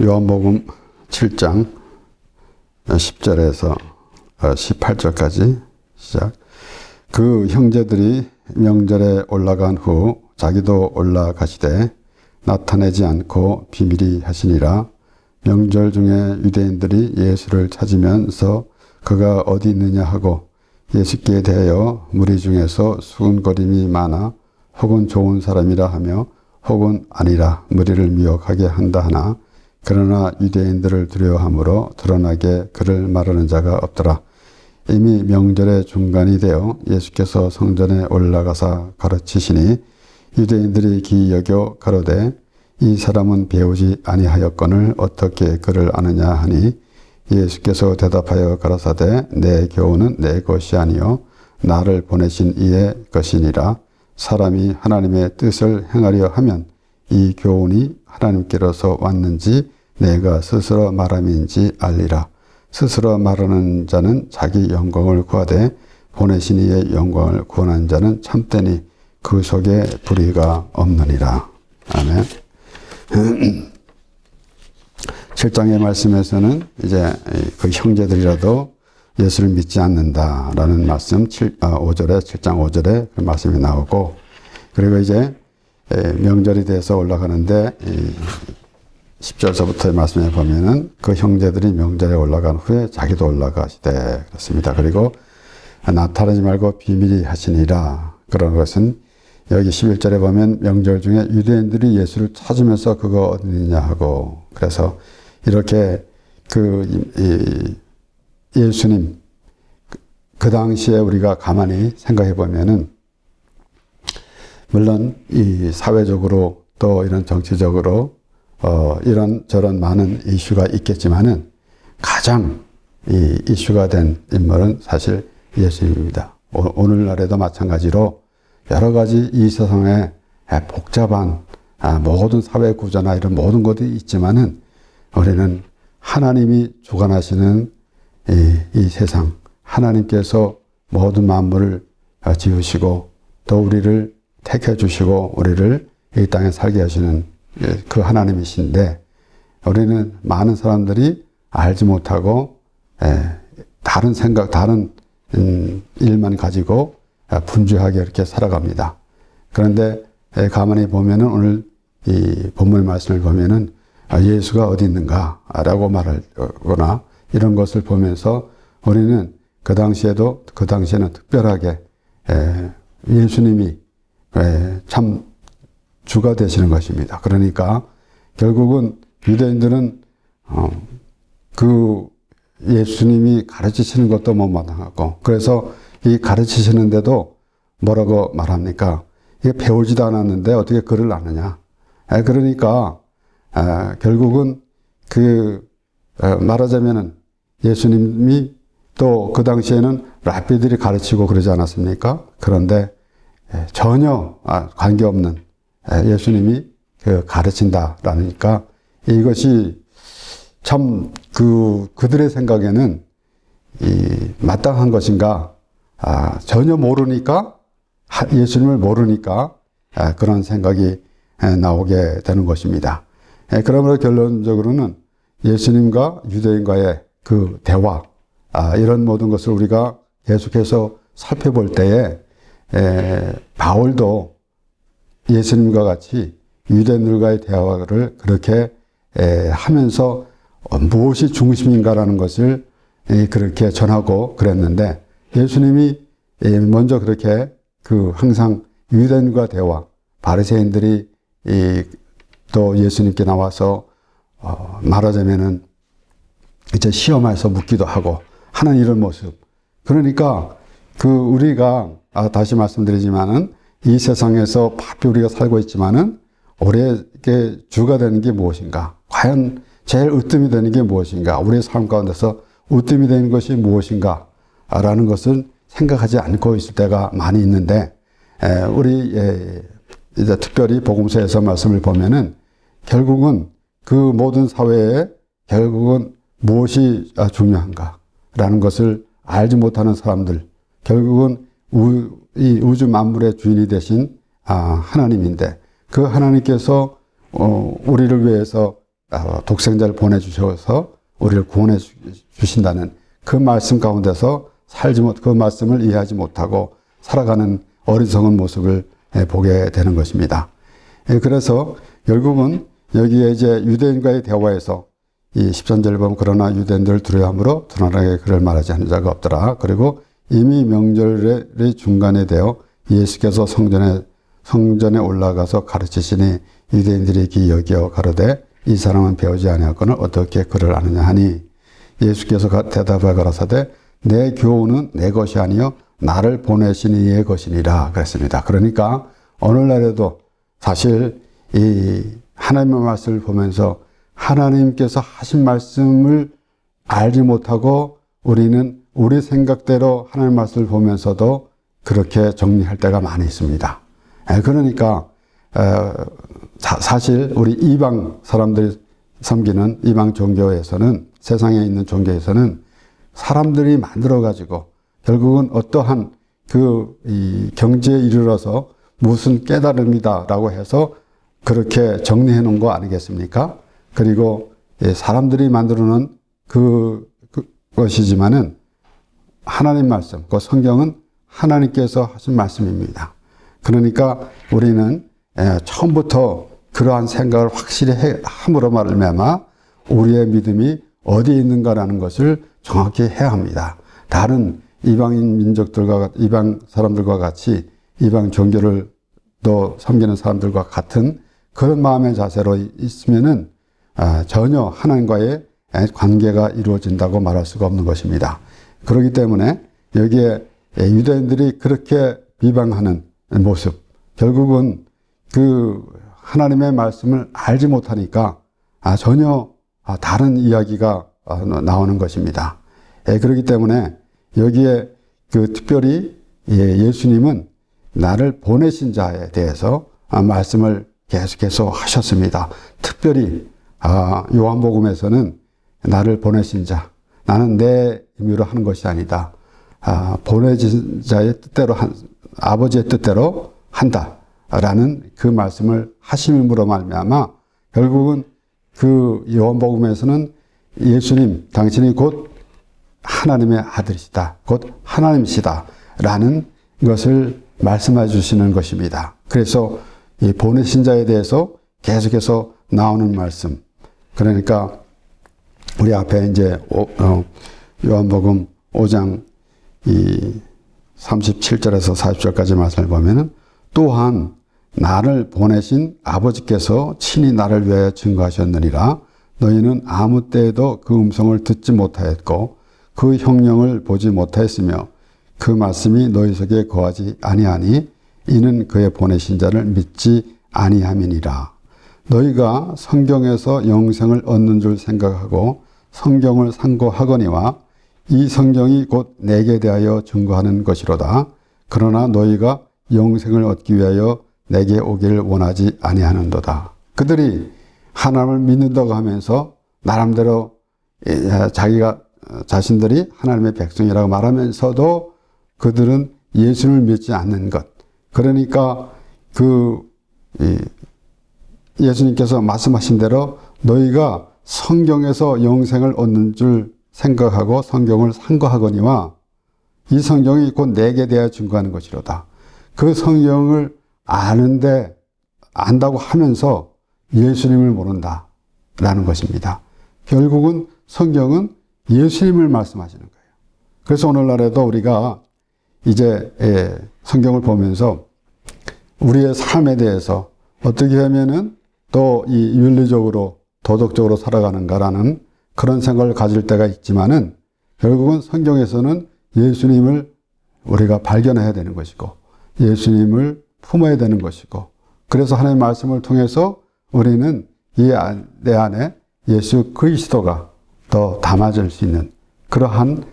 요한복음 7장 10절에서 18절까지 시작. 그 형제들이 명절에 올라간 후 자기도 올라가시되 나타내지 않고 비밀히 하시니라. 명절 중에 유대인들이 예수를 찾으면서 그가 어디 있느냐 하고 예수께 대하여 무리 중에서 수군거림이 많아 혹은 좋은 사람이라 하며 혹은 아니라 무리를 미혹하게 한다 하나 그러나 유대인들을 두려워함으로 드러나게 그를 말하는 자가 없더라. 이미 명절의 중간이 되어 예수께서 성전에 올라가사 가르치시니 유대인들이 기이 여겨 가로되 이 사람은 배우지 아니하였거늘 어떻게 그를 아느냐 하니 예수께서 대답하여 가라사대 내 교훈은 내 것이 아니요 나를 보내신 이의 것이니라. 사람이 하나님의 뜻을 행하려 하면 이 교훈이 하나님께로서 왔는지 내가 스스로 말함인지 알리라. 스스로 말하는 자는 자기 영광을 구하되 보내신 이의 영광을 구하는 자는 참되니 그 속에 불의가 없느니라. 아멘. 7장의 말씀에서는 이제 그 형제들이라도 예수를 믿지 않는다라는 말씀 5절에 7장 5절에 그 말씀이 나오고 그리고 이제 명절이 돼서 올라가는데 10절서부터의 말씀에 보면은 그 형제들이 명절에 올라간 후에 자기도 올라가시되 그렇습니다. 그리고 나타나지 말고 비밀히 하시니라. 그런 것은 여기 11절에 보면 명절 중에 유대인들이 예수를 찾으면서 그거 어디냐 하고 그래서 이렇게 예수님 그 당시에 우리가 가만히 생각해 보면은 물론 이 사회적으로 또 이런 정치적으로 이런 저런 많은 이슈가 있겠지만은 가장 이 이슈가 된 인물은 사실 예수님입니다. 오늘날에도 마찬가지로 여러 가지 이 세상에 복잡한 모든 사회 구조나 이런 모든 것이 있지만은 우리는 하나님이 주관하시는 이 세상, 하나님께서 모든 만물을 지으시고 또 우리를 택해 주시고 우리를 이 땅에 살게 하시는 그 하나님이신데 우리는 많은 사람들이 알지 못하고 다른 생각, 다른 일만 가지고 분주하게 이렇게 살아갑니다. 그런데 가만히 보면은 오늘 이 본문 말씀을 보면은 예수가 어디 있는가라고 말하거나 이런 것을 보면서 우리는 그 당시에는 특별하게 예수님이 참 주가 되시는 것입니다. 그러니까 결국은 유대인들은 그 예수님이 가르치시는 것도 못마땅하고 그래서 이 가르치시는데도 뭐라고 말합니까? 이게 배우지도 않았는데 어떻게 글을 아느냐? 그러니까 결국은 말하자면은 예수님이 또 그 당시에는 랍비들이 가르치고 그러지 않았습니까? 그런데 전혀 관계없는 예수님이 가르친다라니까 이것이 참 그들의 생각에는 마땅한 것인가? 전혀 모르니까 예수님을 모르니까 그런 생각이 나오게 되는 것입니다. 그러므로 결론적으로는 예수님과 유대인과의 그 대화 이런 모든 것을 우리가 계속해서 살펴볼 때에 바울도 예수님과 같이 유대인들과의 대화를 그렇게 하면서 무엇이 중심인가라는 것을 그렇게 전하고 그랬는데 예수님이 먼저 그렇게 항상 유대인과 대화 바리새인들이 또 예수님께 나와서 말하자면은 이제 시험해서 묻기도 하고 하는 이런 모습. 그러니까 우리가 다시 말씀드리지만은 이 세상에서 바삐 우리가 살고 있지만은 우리에게 주가 되는 게 무엇인가? 과연 제일 으뜸이 되는 게 무엇인가? 우리의 삶 가운데서 으뜸이 되는 것이 무엇인가? 라는 것을 생각하지 않고 있을 때가 많이 있는데 우리 이제 특별히 복음서에서 말씀을 보면은 결국은 그 모든 사회에 결국은 무엇이 중요한가라는 것을 알지 못하는 사람들, 결국은 이 우주 만물의 주인이 되신 하나님인데 그 하나님께서 우리를 위해서 독생자를 보내주셔서 우리를 구원해 주신다는 그 말씀 가운데서 그 말씀을 이해하지 못하고 살아가는 어리석은 모습을 보게 되는 것입니다. 그래서 결국은 여기에 이제 유대인과의 대화에서 이 13절을 보면 그러나 유대인들을 두려워함으로 드러나게 그를 말하지 않는 자가 없더라. 그리고 이미 명절의 중간에 되어 예수께서 성전에 올라가서 가르치시니 유대인들이 기 여겨 가로되 이 사람은 배우지 아니하거늘 어떻게 그를 아느냐 하니 예수께서 대답하여 가라사대 내 교훈은 내 것이 아니요 나를 보내신 이의 것이니라 그랬습니다. 그러니까 오늘날에도 사실 이 하나님의 말씀을 보면서 하나님께서 하신 말씀을 알지 못하고 우리는 우리 생각대로 하나님의 말씀을 보면서도 그렇게 정리할 때가 많이 있습니다. 그러니까 사실 우리 이방 사람들이 섬기는 이방 종교에서는 세상에 있는 종교에서는 사람들이 만들어가지고 결국은 어떠한 이 경지에 이르러서 무슨 깨달음이다라고 해서 그렇게 정리해 놓은 거 아니겠습니까? 그리고 사람들이 만들어 놓은 그것이지만은 하나님 말씀, 그 성경은 하나님께서 하신 말씀입니다. 그러니까 우리는 처음부터 그러한 생각을 확실히 함으로 말미암아 우리의 믿음이 어디에 있는가라는 것을 정확히 해야 합니다. 다른 이방인 민족들과 이방 사람들과 같이 이방 종교를 또 섬기는 사람들과 같은 그런 마음의 자세로 있으면은 전혀 하나님과의 관계가 이루어진다고 말할 수가 없는 것입니다. 그렇기 때문에 여기에 유대인들이 그렇게 비방하는 모습, 결국은 그 하나님의 말씀을 알지 못하니까 전혀 다른 이야기가 나오는 것입니다. 그렇기 때문에 여기에 특별히 예수님은 나를 보내신 자에 대해서 말씀을 계속해서 하셨습니다. 특별히 요한복음에서는 나를 보내신 자, 나는 내 임의로 하는 것이 아니다. 보내진 자의 뜻대로 아버지의 뜻대로 한다라는 그 말씀을 하심으로 말미암아 결국은 그 요한복음에서는 예수님 당신이 곧 하나님의 아들이시다, 곧 하나님이시다라는 것을 말씀해 주시는 것입니다. 그래서 이 보내신 자에 대해서 계속해서 나오는 말씀. 그러니까 우리 앞에 이제 요한복음 5장 이 37절에서 40절까지 말씀을 보면은 또한 나를 보내신 아버지께서 친히 나를 위하여 증거하셨느니라. 너희는 아무 때에도 그 음성을 듣지 못하였고 그 형령을 보지 못하였으며 그 말씀이 너희 속에 거하지 아니하니 이는 그의 보내신 자를 믿지 아니함이니라. 너희가 성경에서 영생을 얻는 줄 생각하고 성경을 상고하거니와 이 성경이 곧 내게 대하여 증거하는 것이로다. 그러나 너희가 영생을 얻기 위하여 내게 오기를 원하지 아니하는도다. 그들이 하나님을 믿는다고 하면서 나름대로 자신들이 하나님의 백성이라고 말하면서도 그들은 예수를 믿지 않는 것. 그러니까 예수님께서 말씀하신 대로 너희가 성경에서 영생을 얻는 줄 생각하고 성경을 상고하거니와 이 성경이 곧 내게 대하여 증거하는 것이로다. 그 성경을 안다고 하면서 예수님을 모른다라는 것입니다. 결국은 성경은 예수님을 말씀하시는 거예요. 그래서 오늘날에도 우리가 이제 성경을 보면서 우리의 삶에 대해서 어떻게 하면은 또 이 윤리적으로 도덕적으로 살아가는가라는 그런 생각을 가질 때가 있지만은 결국은 성경에서는 예수님을 우리가 발견해야 되는 것이고 예수님을 품어야 되는 것이고 그래서 하나님의 말씀을 통해서 우리는 내 안에 예수 그리스도가 더 담아질 수 있는 그러한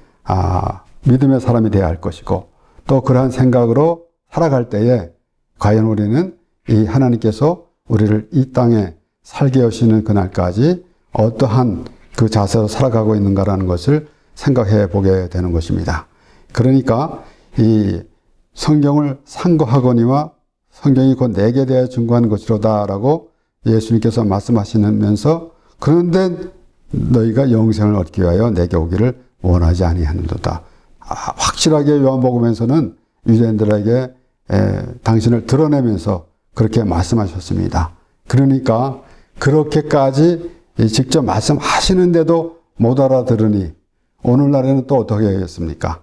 믿음의 사람이 되어야 할 것이고 또 그러한 생각으로 살아갈 때에 과연 우리는 이 하나님께서 우리를 이 땅에 살게 하시는 그날까지 어떠한 그 자세로 살아가고 있는가라는 것을 생각해 보게 되는 것입니다. 그러니까 이 성경을 상고하거니와 성경이 곧 내게 대하여 증거하는 것이로다라고 예수님께서 말씀하시면서 그런데 너희가 영생을 얻기 위하여 내게 오기를 원하지 아니하는도다. 확실하게 요한복음에서는 유대인들에게 당신을 드러내면서 그렇게 말씀하셨습니다. 그러니까 그렇게까지 직접 말씀하시는데도 못 알아들으니 오늘날에는 또 어떻게 하겠습니까?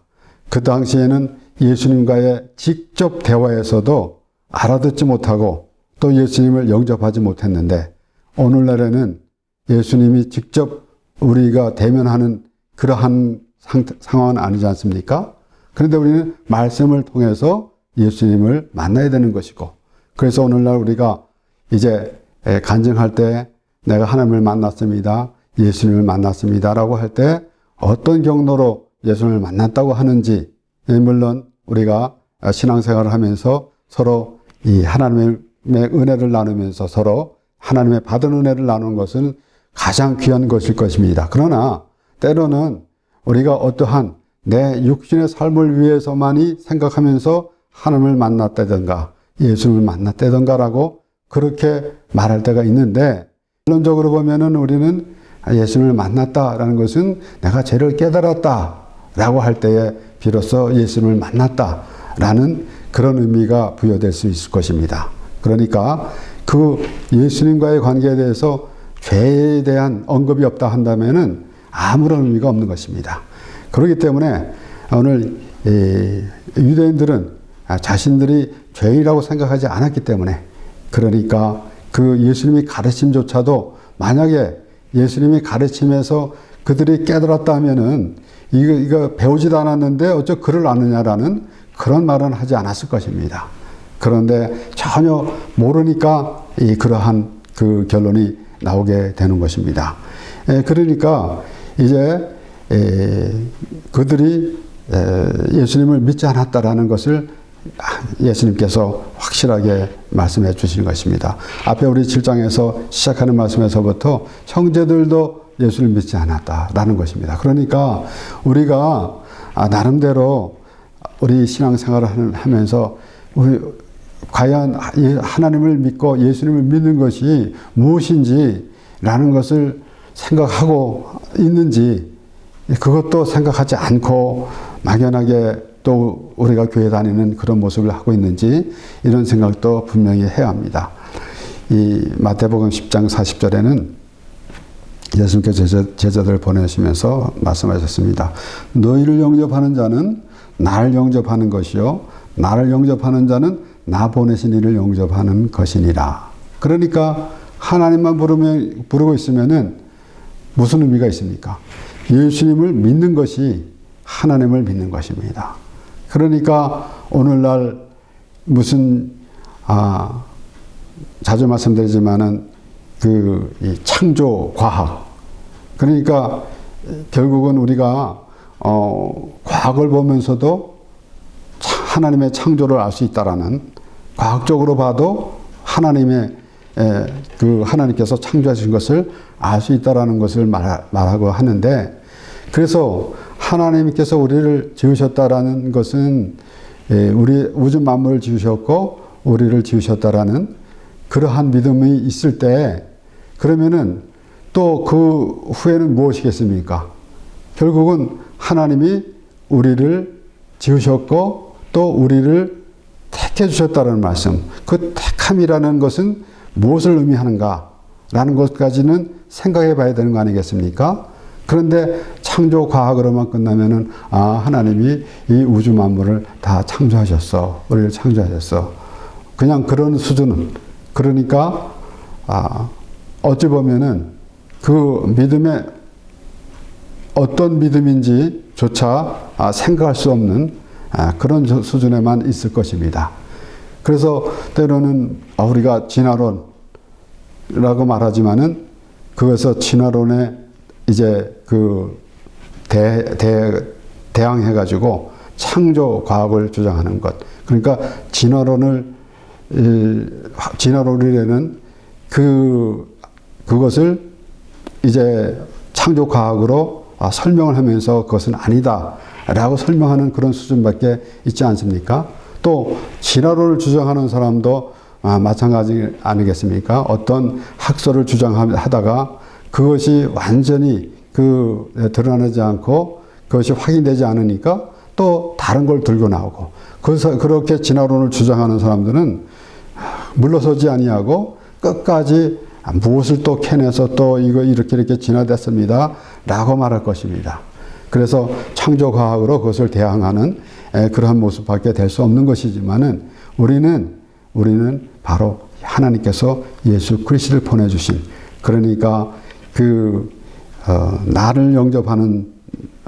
그 당시에는 예수님과의 직접 대화에서도 알아듣지 못하고 또 예수님을 영접하지 못했는데 오늘날에는 예수님이 직접 우리가 대면하는 그러한 상황은 아니지 않습니까? 그런데 우리는 말씀을 통해서 예수님을 만나야 되는 것이고, 그래서 오늘날 우리가 이제 간증할 때 내가 하나님을 만났습니다, 예수님을 만났습니다 라고 할 때 어떤 경로로 예수님을 만났다고 하는지, 물론 우리가 신앙생활을 하면서 서로 이 하나님의 은혜를 나누면서 서로 하나님의 받은 은혜를 나누는 것은 가장 귀한 것일 것입니다. 그러나 때로는 우리가 어떠한 내 육신의 삶을 위해서만이 생각하면서 하나님을 만났다든가 예수님을 만났다든가라고 그렇게 말할 때가 있는데, 결론적으로 보면은 우리는 예수님을 만났다라는 것은 내가 죄를 깨달았다라고 할 때에 비로소 예수님을 만났다라는 그런 의미가 부여될 수 있을 것입니다. 그러니까 그 예수님과의 관계에 대해서 죄에 대한 언급이 없다 한다면은 아무런 의미가 없는 것입니다. 그렇기 때문에 오늘 유대인들은 자신들이 죄인이라고 생각하지 않았기 때문에, 그러니까 그 예수님의 가르침조차도 만약에 예수님의 가르침에서 그들이 깨달았다 하면은 이거 배우지도 않았는데 어쩌 글을 아느냐라는 그런 말은 하지 않았을 것입니다. 그런데 전혀 모르니까 그러한 그 결론이 나오게 되는 것입니다. 그러니까 이제 그들이 예수님을 믿지 않았다라는 것을 예수님께서 확실하게 말씀해 주시는 것입니다. 앞에 우리 7장에서 시작하는 말씀에서부터 형제들도 예수를 믿지 않았다라는 것입니다. 그러니까 우리가 나름대로 우리 신앙생활을 하면서 과연 하나님을 믿고 예수님을 믿는 것이 무엇인지라는 것을 생각하고 있는지, 그것도 생각하지 않고 막연하게 또 우리가 교회 다니는 그런 모습을 하고 있는지 이런 생각도 분명히 해야 합니다. 이 마태복음 10장 40절에는 예수님께서 제자들을 보내시면서 말씀하셨습니다. 너희를 영접하는 자는 나를 영접하는 것이요 나를 영접하는 자는 나 보내신 이를 영접하는 것이니라. 그러니까 하나님만 부르고 있으면은 무슨 의미가 있습니까? 예수님을 믿는 것이 하나님을 믿는 것입니다. 그러니까 오늘날 무슨 자주 말씀드리지만은 이 창조 과학, 그러니까 결국은 우리가 과학을 보면서도 하나님의 창조를 알 수 있다라는, 과학적으로 봐도 하나님께서 창조하신 것을 알 수 있다라는 것을 말하고 하는데, 그래서 하나님께서 우리를 지으셨다라는 것은 우리 우주 만물을 지으셨고 우리를 지으셨다라는 그러한 믿음이 있을 때, 그러면은 또 그 후에는 무엇이겠습니까? 결국은 하나님이 우리를 지으셨고 또 우리를 택해 주셨다는 말씀, 그 택함이라는 것은 무엇을 의미하는가라는 것까지는 생각해 봐야 되는 거 아니겠습니까? 그런데 창조 과학으로만 끝나면은 하나님이 이 우주 만물을 다 창조하셨어, 우리를 창조하셨어, 그냥 그런 수준은, 그러니까 어찌 보면은 그 믿음의 어떤 믿음인지조차 생각할 수 없는 그런 수준에만 있을 것입니다. 그래서 때로는 우리가 진화론이라고 말하지만은 그것서 진화론에 이제 대항해가지고 창조 과학을 주장하는 것. 그러니까 진화론이라는 그것을 이제 창조 과학으로 설명을 하면서 그것은 아니다라고 설명하는 그런 수준밖에 있지 않습니까? 또 진화론을 주장하는 사람도 마찬가지 아니겠습니까? 어떤 학설을 주장하다가 그것이 완전히 드러나지 않고 그것이 확인되지 않으니까 또 다른 걸 들고 나오고, 그래서 그렇게 진화론을 주장하는 사람들은 물러서지 아니하고 끝까지 무엇을 또 캐내서 또 이거 이렇게 진화됐습니다 라고 말할 것입니다. 그래서 창조과학으로 그것을 대항하는 그러한 모습밖에 될 수 없는 것이지만은 우리는 바로 하나님께서 예수 그리스도를 보내주신, 그러니까 나를 영접하는,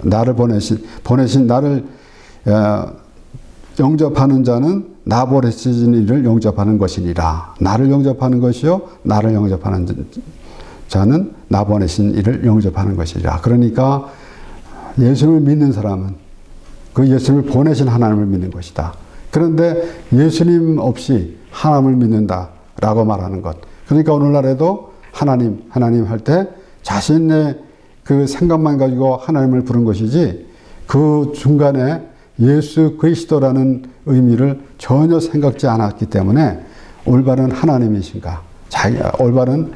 나를 보내신 나를 영접하는 자는 나 보내신 이를 영접하는 것이니라. 나를 영접하는 것이요 나를 영접하는 자는 나 보내신 이를 영접하는 것이라. 그러니까 예수님을 믿는 사람은 그 예수님을 보내신 하나님을 믿는 것이다. 그런데 예수님 없이 하나님을 믿는다라고 말하는 것. 그러니까 오늘날에도 하나님 할 때 자신의 그 생각만 가지고 하나님을 부른 것이지 그 중간에 예수 그리스도라는 의미를 전혀 생각지 않았기 때문에 올바른 하나님이신가, 올바른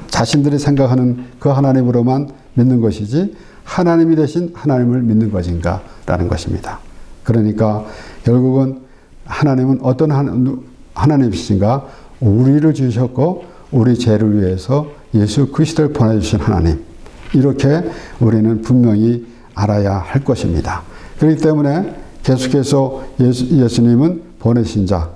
자신들이 생각하는 그 하나님으로만 믿는 것이지 하나님이 되신 하나님을 믿는 것인가라는 것입니다. 그러니까 결국은 하나님은 어떤 하나님이신가? 우리를 주셨고 우리 죄를 위해서 예수 그리스도를 보내주신 하나님, 이렇게 우리는 분명히 알아야 할 것입니다. 그렇기 때문에 계속해서 예수님은 보내신 자,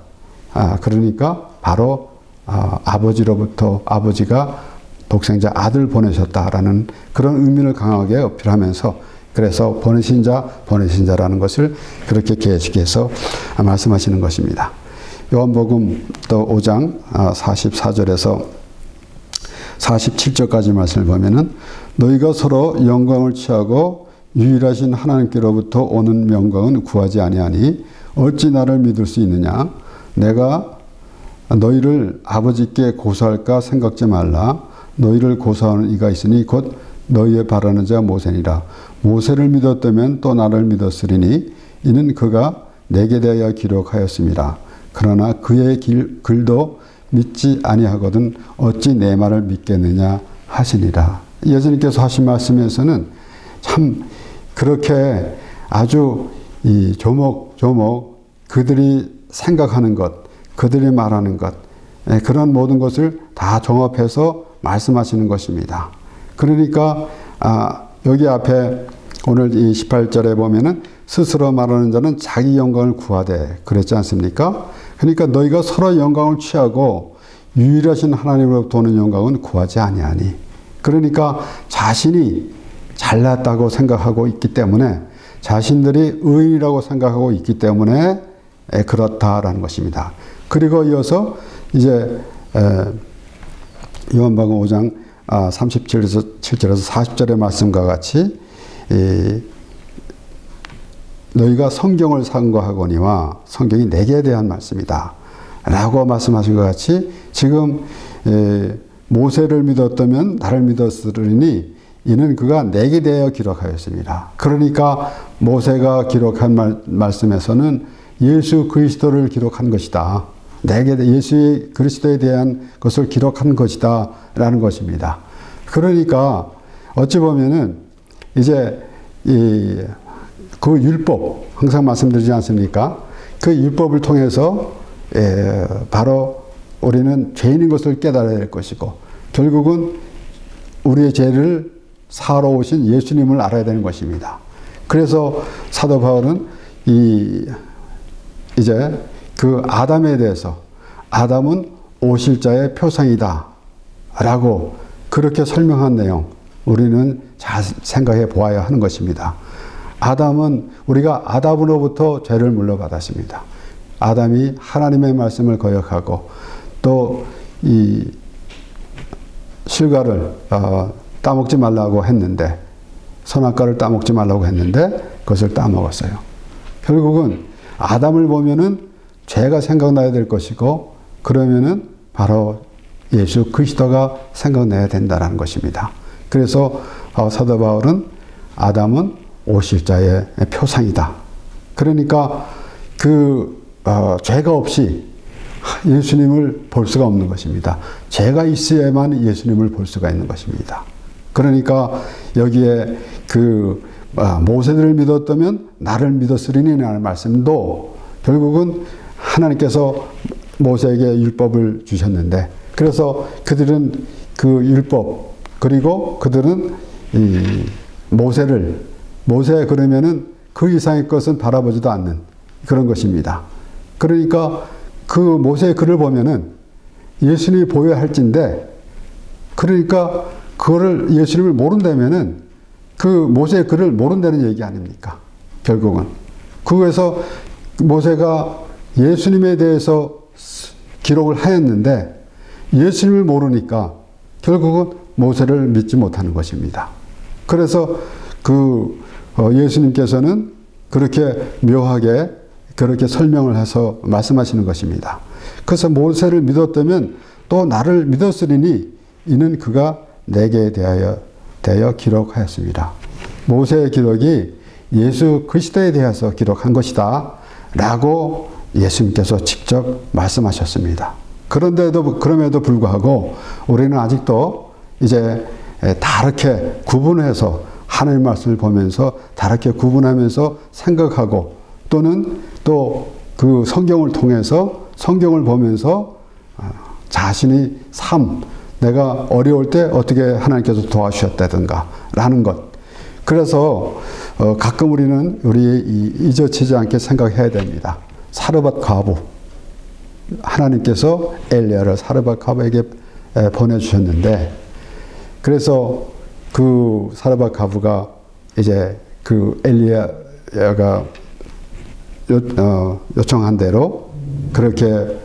그러니까 바로 아버지로부터, 아버지가 독생자 아들 보내셨다라는 그런 의미를 강하게 어필하면서, 그래서 보내신 자라는 것을 그렇게 계속해서 말씀하시는 것입니다. 요한복음 또 5장 44절에서 47절까지 말씀을 보면은, 너희가 서로 영광을 취하고 유일하신 하나님께로부터 오는 영광은 구하지 아니하니 어찌 나를 믿을 수 있느냐? 내가 너희를 아버지께 고소할까 생각지 말라. 너희를 고소하는 이가 있으니 곧 너희의 바라는 자 모세니라. 모세를 믿었다면 또 나를 믿었으리니 이는 그가 내게 대하여 기록하였습니다. 그러나 그의 글도 믿지 아니하거든 어찌 내 말을 믿겠느냐 하시니라. 예수님께서 하신 말씀에서는 참 그렇게 아주 이 조목조목 그들이 생각하는 것, 그들이 말하는 것, 그런 모든 것을 다 종합해서 말씀하시는 것입니다. 그러니까 여기 앞에 오늘 이 18절에 보면은 스스로 말하는 자는 자기 영광을 구하되 그랬지 않습니까? 그러니까 너희가 서로 영광을 취하고 유일하신 하나님으로부터 오는 영광은 구하지 아니하니, 그러니까 자신이 잘났다고 생각하고 있기 때문에, 자신들이 의인이라고 생각하고 있기 때문에 그렇다라는 것입니다. 그리고 이어서 이제 요한복음 5장 37절에서 40절의 말씀과 같이 너희가 성경을 상고하거니와 성경이 내게 대한 말씀이다 라고 말씀하신 것 같이, 지금 모세를 믿었다면 나를 믿었으리니 이는 그가 내게 대하여 기록하였습니다. 그러니까 모세가 기록한 말씀에서는 예수 그리스도를 기록한 것이다. 예수 그리스도에 대한 것을 기록한 것이다 라는 것입니다. 그러니까 어찌 보면은 이제 그 율법, 항상 말씀드리지 않습니까? 그 율법을 통해서 바로 우리는 죄인인 것을 깨달아야 될 것이고, 결국은 우리의 죄를 사러 오신 예수님을 알아야 되는 것입니다. 그래서 사도 바울은 이제 그 아담에 대해서, 아담은 오실 자의 표상이다 라고 그렇게 설명한 내용, 우리는 잘 생각해 보아야 하는 것입니다. 아담은, 우리가 아담으로부터 죄를 물려받았습니다. 아담이 하나님의 말씀을 거역하고 또 이 실과를 따먹지 말라고 했는데, 선악과를 따먹지 말라고 했는데 그것을 따먹었어요. 결국은 아담을 보면은 죄가 생각나야 될 것이고, 그러면은 바로 예수 그리스도가 생각나야 된다는 것입니다. 그래서 사도 바울은 아담은 오실 자의 표상이다. 그러니까 죄가 없이 예수님을 볼 수가 없는 것입니다. 죄가 있어야만 예수님을 볼 수가 있는 것입니다. 그러니까 여기에 모세를 믿었다면 나를 믿었으리니 라는 말씀도 결국은 하나님께서 모세에게 율법을 주셨는데, 그래서 그들은 그 율법, 그리고 그들은 이 모세 그러면은 그 이상의 것은 바라보지도 않는 그런 것입니다. 그러니까 그 모세의 글을 보면은 예수님이 보여야 할진데, 그러니까 그거를 예수님을 모른다면은 그 모세의 글을 모른다는 얘기 아닙니까? 결국은. 그거에서 모세가 예수님에 대해서 기록을 하였는데 예수님을 모르니까 결국은 모세를 믿지 못하는 것입니다. 그래서 예수님께서는 그렇게 묘하게 그렇게 설명을 해서 말씀하시는 것입니다. 그래서 모세를 믿었다면 또 나를 믿었으리니 이는 그가 내게 대하여 기록하였습니다. 모세의 기록이 예수 그리스도에 대해서 기록한 것이다 라고 예수님께서 직접 말씀하셨습니다. 그럼에도 불구하고 우리는 아직도 이제 다르게 구분해서 하나님의 말씀을 보면서 다르게 구분하면서 생각하고, 또는 또 그 성경을 통해서 성경을 보면서 자신이 내가 어려울 때 어떻게 하나님께서 도와주셨다든가 라는 것. 그래서 가끔 우리는 잊어지지 않게 생각해야 됩니다. 사르밧 과부, 하나님께서 엘리야를 사르밧 과부에게 보내주셨는데, 그래서 그 사르밧 과부가 이제 그 엘리야가 요청한 대로 그렇게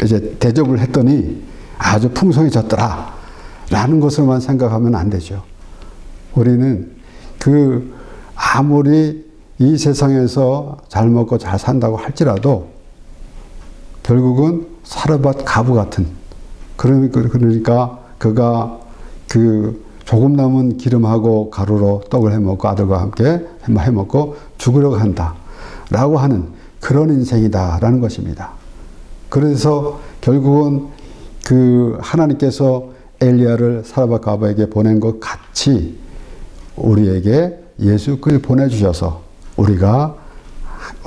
이제 대접을 했더니 아주 풍성해졌더라 라는 것을만 생각하면 안 되죠. 우리는 아무리 이 세상에서 잘 먹고 잘 산다고 할지라도 결국은 사르밧 과부 같은, 그러니까 그가 조금 남은 기름하고 가루로 떡을 해먹고 아들과 함께 해먹고 죽으려고 한다라고 하는 그런 인생이다라는 것입니다. 그래서 결국은 하나님께서 엘리야를 사르밧 과부에게 보낸 것 같이 우리에게 예수 그리스도를 보내주셔서 우리가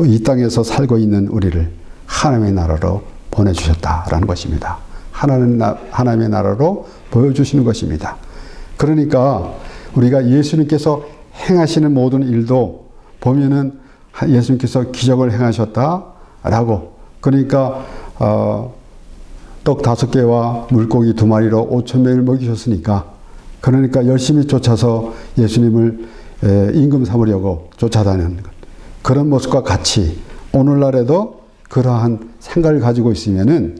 이 땅에서 살고 있는 우리를 하나님의 나라로 보내주셨다라는 것입니다. 하나님의 나라로 보여주시는 것입니다. 그러니까 우리가 예수님께서 행하시는 모든 일도 보면은 예수님께서 기적을 행하셨다라고, 그러니까 떡 5개와 물고기 2마리로 5,000명을 먹이셨으니까, 그러니까 열심히 쫓아서 예수님을 임금 삼으려고 쫓아다니는 것. 그런 모습과 같이 오늘날에도 그러한 생각을 가지고 있으면은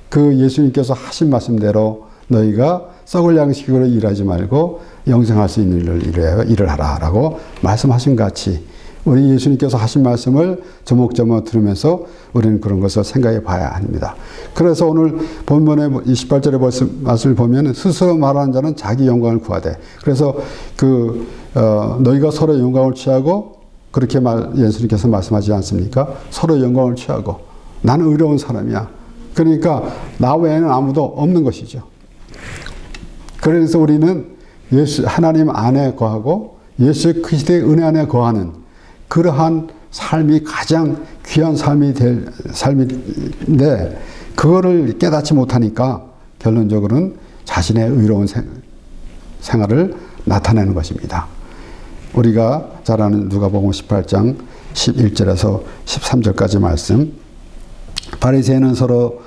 그 예수님께서 하신 말씀대로 너희가 썩을 양식으로 일하지 말고 영생할 수 있는 일을 하라라고 말씀하신 것 같이 우리 예수님께서 하신 말씀을 조목조목 들으면서 우리는 그런 것을 생각해 봐야 합니다. 그래서 오늘 본문의 28절의 말씀을 보면 스스로 말하는 자는 자기 영광을 구하되, 그래서 너희가 서로 영광을 취하고, 그렇게 예수님께서 말씀하지 않습니까? 서로 영광을 취하고, 나는 의로운 사람이야. 그러니까 나 외에는 아무도 없는 것이죠. 그래서 우리는 하나님 안에 거하고 예수 그리스도의 은혜 안에 거하는 그러한 삶이 가장 귀한 삶인데, 그거를 깨닫지 못하니까 결론적으로는 자신의 의로운 생활을 나타내는 것입니다. 우리가 잘 아는 누가복음 18장 11절에서 13절까지 말씀, 바리새인은 서로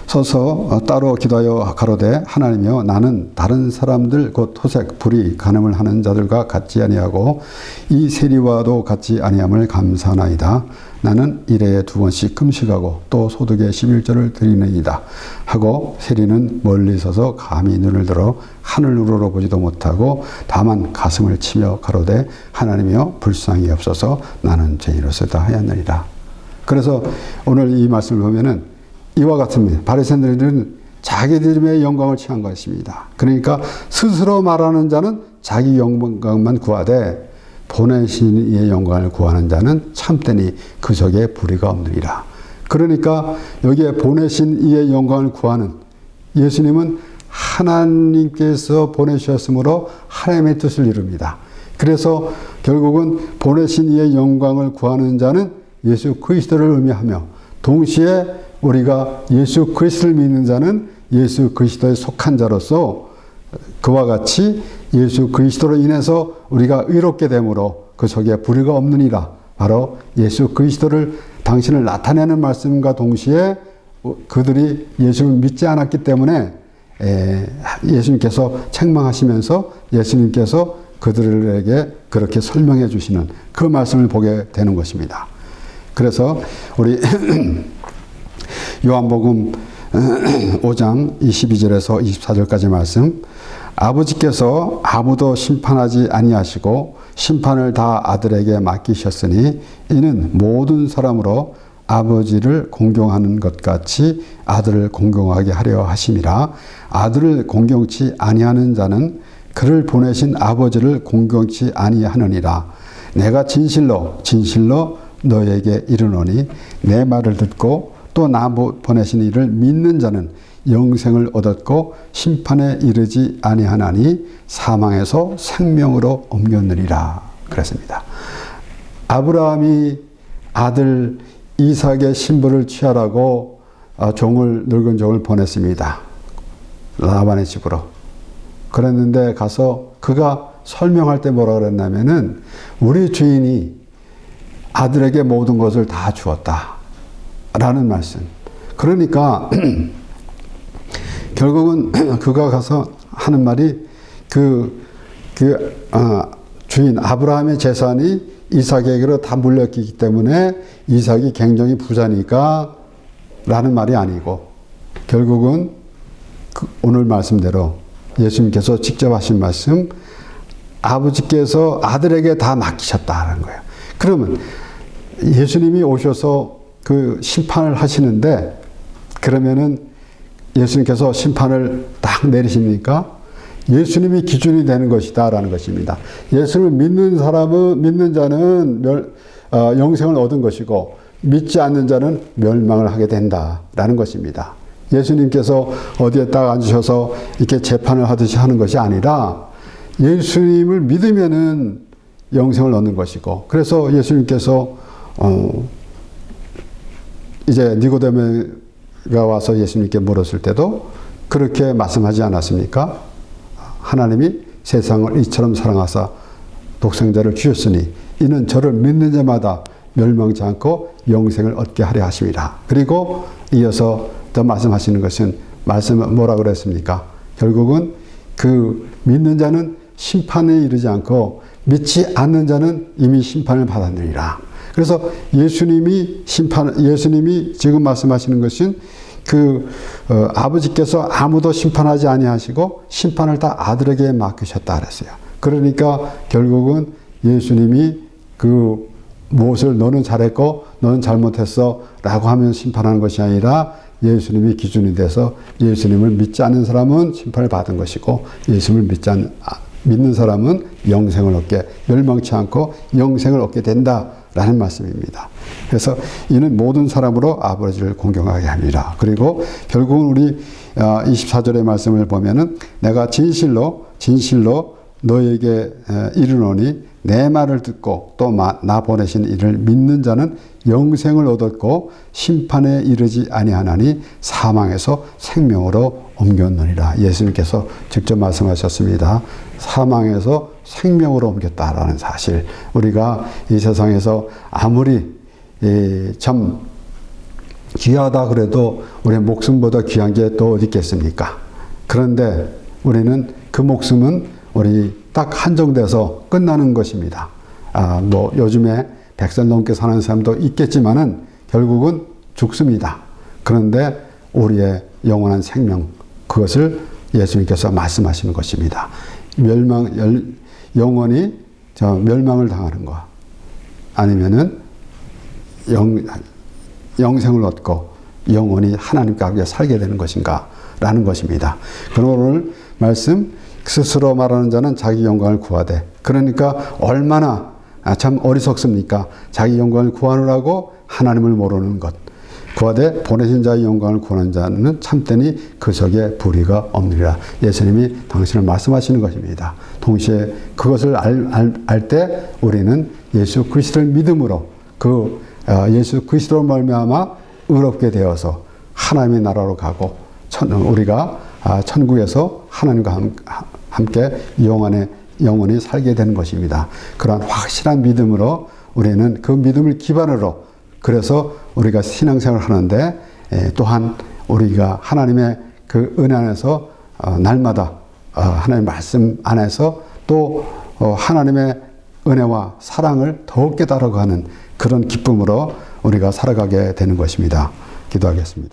서서 따로 기도하여 가로되, 하나님이여 나는 다른 사람들 곧 토색, 불의, 간음을 하는 자들과 같지 아니하고 이 세리와도 같지 아니함을 감사하나이다. 나는 일해에 2번씩 금식하고 또 소득의 11조를 드리느이다 하고, 세리는 멀리 서서 감히 눈을 들어 하늘으로 보지도 못하고 다만 가슴을 치며 가로되, 하나님이여 불쌍히 없어서 나는 죄인으로서다 하였느니라. 그래서 오늘 이 말씀을 보면은 이와 같습니다. 바리새인들은 자기들의 영광을 취한 것입니다. 그러니까 스스로 말하는 자는 자기 영광만 구하되 보내신 이의 영광을 구하는 자는 참되니 그 속에 불의가 없느니라. 그러니까 여기에 보내신 이의 영광을 구하는, 예수님은 하나님께서 보내주셨으므로 하나님의 뜻을 이룹니다. 그래서 결국은 보내신 이의 영광을 구하는 자는 예수 그리스도를 의미하며, 동시에 우리가 예수 그리스도를 믿는 자는 예수 그리스도에 속한 자로서 그와 같이 예수 그리스도로 인해서 우리가 의롭게 되므로 그 속에 불의가 없느니라. 바로 예수 그리스도를, 당신을 나타내는 말씀과 동시에 그들이 예수를 믿지 않았기 때문에 예수님께서 책망하시면서 예수님께서 그들에게 그렇게 설명해 주시는 그 말씀을 보게 되는 것입니다. 그래서 우리 요한복음 5장 22절에서 24절까지 말씀, 아버지께서 아무도 심판하지 아니하시고 심판을 다 아들에게 맡기셨으니 이는 모든 사람으로 아버지를 공경하는 것 같이 아들을 공경하게 하려 하심이라. 아들을 공경치 아니하는 자는 그를 보내신 아버지를 공경치 아니하느니라. 내가 진실로 진실로 너에게 이르노니 내 말을 듣고 또 나 보내신 이를 믿는 자는 영생을 얻었고 심판에 이르지 아니하나니 사망에서 생명으로 옮겼느니라. 그랬습니다. 아브라함이 아들 이삭의 신부를 취하라고 늙은 종을 보냈습니다. 라반의 집으로. 그랬는데 가서 그가 설명할 때 뭐라 그랬냐면은 우리 주인이 아들에게 모든 것을 다 주었다 라는 말씀. 그러니까 결국은 그가 가서 하는 말이 주인 아브라함의 재산이 이삭에게로 다 물렸기 때문에 이삭이 굉장히 부자니까 라는 말이 아니고, 결국은 오늘 말씀대로 예수님께서 직접 하신 말씀, 아버지께서 아들에게 다 맡기셨다는 거예요. 그러면 예수님이 오셔서 그 심판을 하시는데, 그러면은 예수님께서 심판을 딱 내리십니까? 예수님이 기준이 되는 것이다라는 것입니다. 예수를 믿는 자는 영생을 얻은 것이고 믿지 않는 자는 멸망을 하게 된다라는 것입니다. 예수님께서 어디에 딱 앉으셔서 이렇게 재판을 하듯이 하는 것이 아니라 예수님을 믿으면은 영생을 얻는 것이고, 그래서 예수님께서 이제 니고데모가 와서 예수님께 물었을 때도 그렇게 말씀하지 않았습니까? 하나님이 세상을 이처럼 사랑하사 독생자를 주셨으니 이는 저를 믿는 자마다 멸망치 않고 영생을 얻게 하려 하심이라. 그리고 이어서 더 말씀하시는 것은 뭐라 그랬습니까? 결국은 그 믿는 자는 심판에 이르지 않고 믿지 않는 자는 이미 심판을 받았느니라. 그래서 예수님이 지금 말씀하시는 것은 아버지께서 아무도 심판하지 아니하시고 심판을 다 아들에게 맡기셨다 그랬어요. 그러니까 결국은 예수님이 무엇을 너는 잘했고 너는 잘못했어 라고 하면 심판하는 것이 아니라 예수님이 기준이 돼서 예수님을 믿지 않는 사람은 심판을 받은 것이고 예수님을 믿는 사람은 영생을 얻게, 멸망치 않고 영생을 얻게 된다라는 말씀입니다. 그래서 이는 모든 사람으로 아버지를 공경하게 합니다. 그리고 결국은 우리 24절의 말씀을 보면은 내가 진실로 너에게 이르노니 내 말을 듣고 또 나 보내신 이를 믿는 자는 영생을 얻었고 심판에 이르지 아니하나니 사망에서 생명으로 옮겼느니라. 예수님께서 직접 말씀하셨습니다. 사망에서 생명으로 옮겼다라는 사실. 우리가 이 세상에서 아무리 참 귀하다 그래도 우리의 목숨보다 귀한 게 또 어디 있겠습니까? 그런데 우리는 그 목숨은 우리 딱 한정돼서 끝나는 것입니다. 요즘에 100살 넘게 사는 사람도 있겠지만은 결국은 죽습니다. 그런데 우리의 영원한 생명, 그것을 예수님께서 말씀하시는 것입니다. 영원히 멸망을 당하는 것, 아니면은 영생을 얻고 영원히 하나님과 함께 살게 되는 것인가 라는 것입니다. 그럼 오늘 말씀, 스스로 말하는 자는 자기 영광을 구하되, 그러니까 얼마나 참 어리석습니까? 자기 영광을 구하느라고 하나님을 모르는 것. 구하되 보내신 자의 영광을 구하는 자는 참되니 그 속에 불의가 없느니라. 예수님이 당신을 말씀하시는 것입니다. 동시에 그것을 알 때 우리는 예수 그리스도를 믿음으로 예수 그리스도로 말미암아 의롭게 되어서 하나님의 나라로 가고 우리가 천국에서 하나님과 함께 영원히 살게 되는 것입니다. 그러한 확실한 믿음으로 우리는 그 믿음을 기반으로 그래서 우리가 신앙생활을 하는데 또한 우리가 하나님의 그 은혜 안에서 날마다 하나님의 말씀 안에서 또 하나님의 은혜와 사랑을 더욱 깨달아가는 그런 기쁨으로 우리가 살아가게 되는 것입니다. 기도하겠습니다.